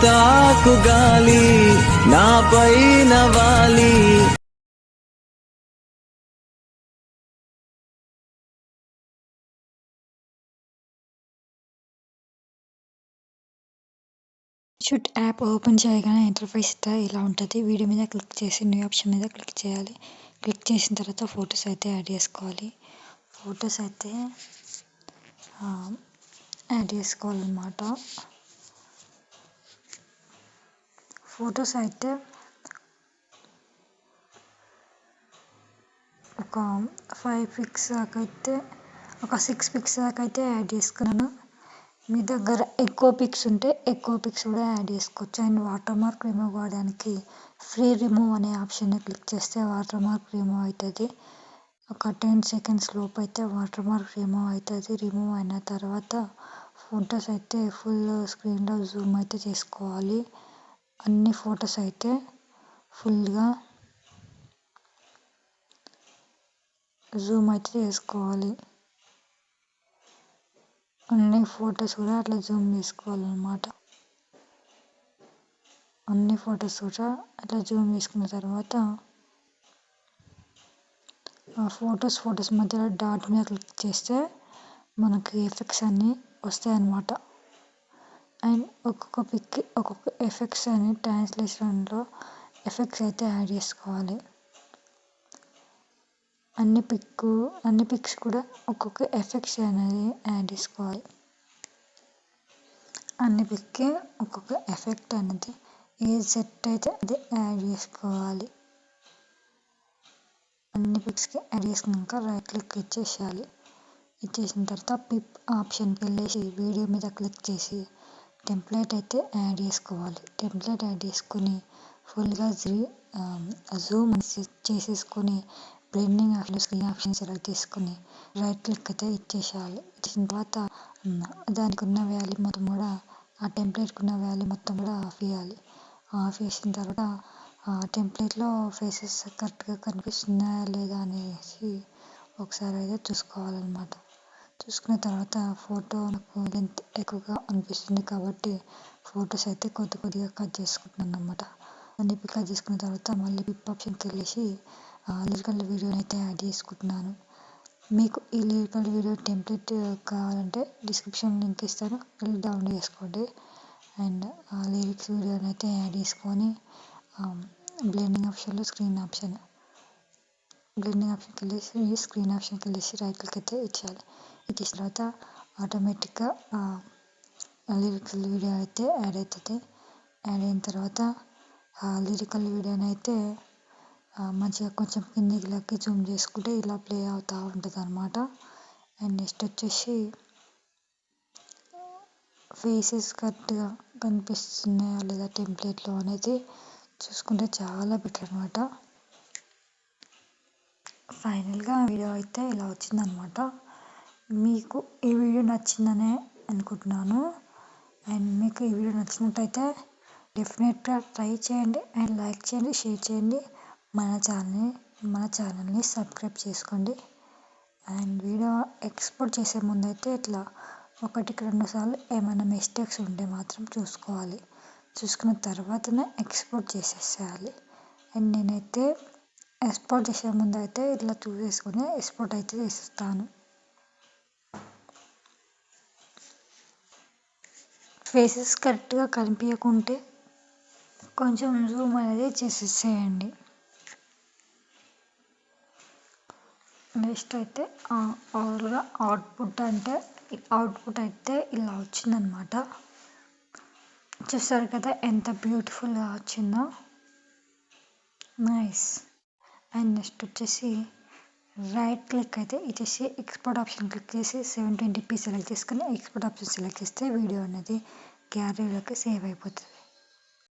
తాకు గాలి నాపైన వాలి. షూట్ యాప్ ఓపెన్ చేయగానే ఇంటర్ఫేస్ ఇలా ఉంటుంది. వీడియో మీద క్లిక్ చేసి న్యూ ఆప్షన్ మీద క్లిక్ చేయాలి. క్లిక్ చేసిన తర్వాత ఫొటోస్ అయితే యాడ్ చేసుకోవాలి. ఫొటోస్ అయితే యాడ్ చేసుకోవాలన్నమాట. ఫొటోస్ అయితే ఒక 5 పిక్స్ దాకా అయితే ఒక 6 పిక్స్ దాకా అయితే యాడ్ చేసుకున్నాను. మీ దగ్గర ఎక్కువ పిక్స్ ఉంటే ఎక్కువ పిక్స్ కూడా యాడ్ చేసుకోవచ్చు. అండ్ వాటర్ మార్క్ రిమూవ్ కావడానికి ఫ్రీ రిమూవ్ అనే ఆప్షన్ని క్లిక్ చేస్తే వాటర్ మార్క్ రిమూవ్ అవుతుంది. ఒక 10 సెకండ్స్ లోపు అయితే వాటర్ మార్క్ రిమూవ్ అవుతుంది. రిమూవ్ అయిన తర్వాత ఫొటోస్ అయితే ఫుల్ స్క్రీన్లో జూమ్ అయితే చేసుకోవాలి. అన్ని ఫొటోస్ అయితే ఫుల్గా జూమ్ అయితే చేసుకోవాలి. అన్ని ఫొటోస్ కూడా అట్లా జూమ్ చేసుకోవాలన్నమాట. అన్ని ఫొటోస్ కూడా అట్లా జూమ్ చేసుకున్న తర్వాత ఆ ఫొటోస్ మధ్యలో డాట్ మీద క్లిక్ చేస్తే మనకి ఎఫెక్ట్స్ అన్నీ వస్తాయన్నమాట. అండ్ ఒక్కొక్క పిక్కి ఒక్కొక్క ఎఫెక్ట్స్ అని ట్రాన్స్లేషన్లో ఎఫెక్ట్స్ అయితే యాడ్ చేసుకోవాలి. అన్ని పిక్స్ కూడా ఒక్కొక్క ఎఫెక్ట్స్ అనేది యాడ్ చేసుకోవాలి. అన్ని పిక్కి ఒక్కొక్క ఎఫెక్ట్ అనేది ఏ సెట్ అయితే అది యాడ్ చేసుకోవాలి. అన్ని పిక్స్కి యాడ్ చేసుకున్నాక రైట్ క్లిక్ ఇచ్చేసేయాలి. ఇచ్చేసిన తర్వాత పిప్ ఆప్షన్కి వెళ్ళేసి వీడియో మీద క్లిక్ చేసి టెంప్లెట్ అయితే యాడ్ చేసుకోవాలి. టెంప్లెట్ యాడ్ చేసుకొని ఫుల్గా జూమ్ చేసేసుకొని blending option screen option select చేసుకొని రైట్ క్లిక్ అయితే ఇచ్చేసేయాలి. ఇచ్చేసిన తర్వాత దానికి ఉన్న వాల్యూ మొత్తం కూడా ఆ టెంప్లెట్కి ఉన్న వాల్యూ మొత్తం కూడా ఆఫ్ చేయాలి. ఆఫ్ చేసిన తర్వాత ఆ టెంప్లెట్లో ఫేసెస్ కరెక్ట్గా కనిపిస్తున్నాయా లేదా అనేసి ఒకసారి అయితే చూసుకోవాలన్నమాట. చూసుకున్న తర్వాత ఫోటో నాకు లెంత్ ఎక్కువగా అనిపిస్తుంది కాబట్టి ఫొటోస్ అయితే కొద్దిగా కట్ చేసుకుంటున్నాను అన్నమాట. అన్ని కట్ చేసుకున్న తర్వాత మళ్ళీ పిప్ ఆప్షన్కి వెళ్ళేసి లిరికల్ వీడియోని అయితే యాడ్ చేసుకుంటున్నాను. మీకు ఈ లిరికల్ వీడియో టెంప్లెట్ కావాలంటే డిస్క్రిప్షన్ లింక్ ఇస్తాను, వెళ్ళి డౌన్లోడ్ చేసుకోండి. అండ్ ఆ లిరిక్స్ వీడియోని అయితే యాడ్ చేసుకొని బ్లెండింగ్ ఆప్షన్లో బ్లెండింగ్ ఆప్షన్కి వెళ్ళేసి స్క్రీన్ ఆప్షన్కి వెళ్ళేసి రైట్ క్లిక్ అయితే ఇచ్చేయాలి. ఇచ్చేసిన తర్వాత ఆటోమేటిక్గా లిరికల్ వీడియో అయితే యాడ్ అవుతుంది. యాడ్ అయిన తర్వాత ఆ లిరికల్ వీడియోని అయితే మంచిగా కొంచెం కిందికి లెక్కి జూమ్ చేసుకుంటే ఇలా ప్లే అవుతూ ఉంటుంది అన్నమాట. అండ్ నెక్స్ట్ వచ్చేసి ఫేసెస్ కరెక్ట్గా కనిపిస్తున్నాయా లేదా టెంప్లెట్లో అనేది చూసుకుంటే చాలా బెటర్ అన్నమాట. ఫైనల్గా వీడియో అయితే ఇలా వచ్చిందనమాట. మీకు ఈ వీడియో నచ్చిందనే అనుకుంటున్నాను. అండ్ మీకు ఈ వీడియో నచ్చినట్టయితే డెఫినెట్గా ట్రై చేయండి అండ్ లైక్ చేయండి, షేర్ చేయండి. మన ఛానల్ని సబ్స్క్రైబ్ చేసుకోండి. అండ్ వీడియో ఎక్స్పోర్ట్ చేసే ముందు అయితే ఇట్లా 1-2 సార్లు ఏమైనా మిస్టేక్స్ ఉంటే మాత్రం చూసుకోవాలి. చూసుకున్న తర్వాతనే ఎక్స్పోర్ట్ చేసేసేయాలి. అండ్ నేనైతే ఎక్స్పోర్ట్ చేసే ముందు అయితే ఇట్లా చూసేసుకొని ఎక్స్పోర్ట్ అయితే చేస్తాను. ఫేసెస్ కరెక్ట్గా కనిపించకుంటే కొంచెం జూమ్ అనేది చేసేసేయండి. నెక్స్ట్ అయితే ఓవర్గా అవుట్పుట్ అయితే ఇలా వచ్చిందనమాట. చూస్తారు కదా ఎంత బ్యూటిఫుల్గా వచ్చిందో, నైస్. అండ్ నెక్స్ట్ వచ్చేసి రైట్ క్లిక్ అయితే ఇచ్చేసి ఎక్స్పోర్ట్ ఆప్షన్ క్లిక్ చేసి 720p సెలెక్ట్ చేసుకొని ఎక్స్పోర్ట్ ఆప్షన్ సెలెక్ట్ చేస్తే వీడియో అనేది గ్యాలరీలోకి సేవ్ అయిపోతుంది.